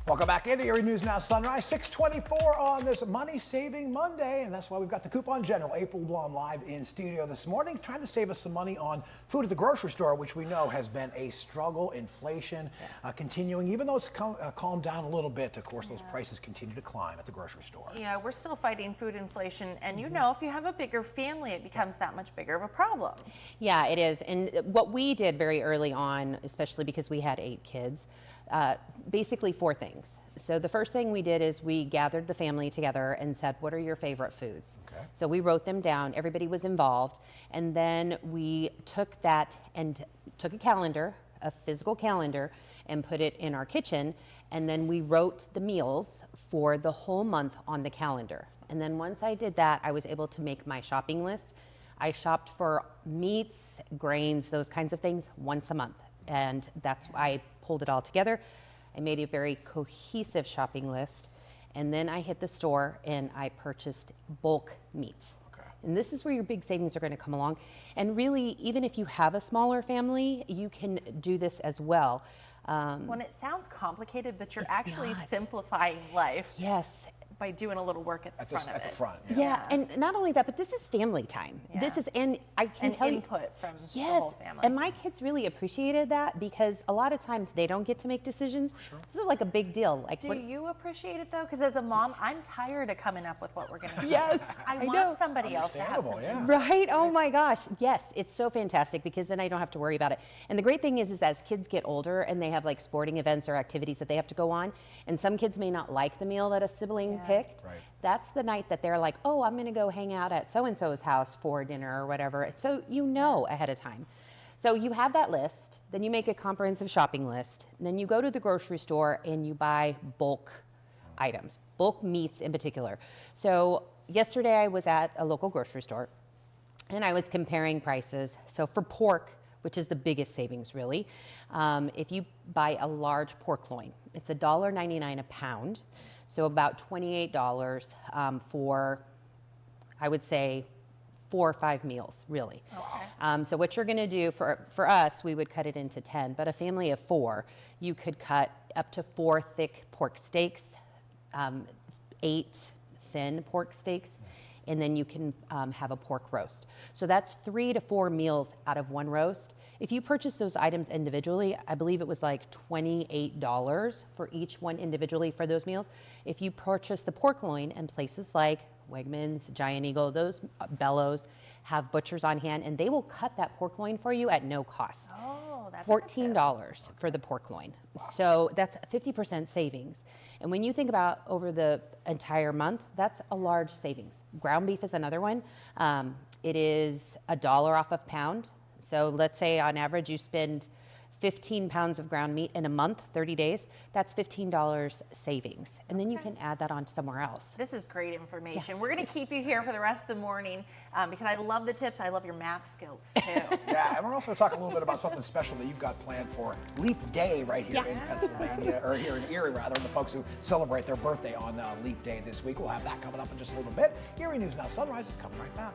Welcome back into Erie News Now Sunrise, 6:24 on this Money Saving Monday, and that's why we've got the Coupon General, April Blum, live in studio this morning, trying to save us some money on food at the grocery store, which we know has been a struggle. Inflation continuing, even though it's calmed down a little bit. Of course, those prices continue to climb at the grocery store. Yeah, we're still fighting food inflation, and you know, if you have a bigger family, it becomes that much bigger of a problem. Yeah, it is. And what we did very early on, especially because we had 8 kids, basically 4 things. So the first thing we did is we gathered the family together and said, what are your favorite foods? Okay. So we wrote them down, everybody was involved, and then we took that and took a calendar, a physical calendar, and put it in our kitchen, and then we wrote the meals for the whole month on the calendar. And then once I did that, I was able to make my shopping list. I shopped for meats, grains, those kinds of things once a month, and that's why I pulled it all together. I made a very cohesive shopping list, and then I hit the store and I purchased bulk meats. Okay. And this is where your big savings are going to come along. And really, even if you have a smaller family, you can do this as well. When it sounds complicated, but you're actually simplifying life. Yes. By doing a little work at the front of it. At the front, yeah. And not only that, but this is family time. Yeah. This is, and I can tell input you, from the yes, whole family. and my kids really appreciated that because a lot of times they don't get to make decisions. Sure. This is like a big deal. Like, do you appreciate it though? Because as a mom, I'm tired of coming up with what we're going to do. Yes, I want somebody else to have something. Yeah. Right? Oh my gosh. Yes, it's so fantastic because then I don't have to worry about it. And the great thing is as kids get older and they have like sporting events or activities that they have to go on, and some kids may not like the meal that a sibling picked. Right. That's the night that they're like, oh, I'm going to go hang out at so-and-so's house for dinner or whatever. So you know ahead of time. So you have that list, then you make a comprehensive shopping list, and then you go to the grocery store and you buy bulk items, bulk meats in particular. So yesterday I was at a local grocery store and I was comparing prices. So for pork, which is the biggest savings really, if you buy a large pork loin, it's $1.99 a pound. So about $28 for, I would say, 4 or 5 meals, really. Okay. So what you're going to do, for us, we would cut it into 10, but a family of 4, you could cut up to 4 thick pork steaks, 8 thin pork steaks, and then you can have a pork roast. So that's 3 to 4 meals out of one roast. If you purchase those items individually, I believe it was like $28 for each one individually for those meals. If you purchase the pork loin in places like Wegmans, Giant Eagle, those Bellows have butchers on hand, and they will cut that pork loin for you at no cost. Oh, that's $14 for the pork loin. Wow. So that's 50% savings. And when you think about over the entire month, that's a large savings. Ground beef is another one. It is $1 off a pound. So let's say on average you spend 15 pounds of ground meat in a month, 30 days, that's $15 savings. And then you can add that on somewhere else. This is great information. Yeah. We're going to keep you here for the rest of the morning because I love the tips. I love your math skills too. Yeah, and we're also talking a little bit about something special that you've got planned for Leap Day right here in Pennsylvania, or here in Erie rather, and the folks who celebrate their birthday on Leap Day this week. We'll have that coming up in just a little bit. Erie News Now Sunrise is coming right back.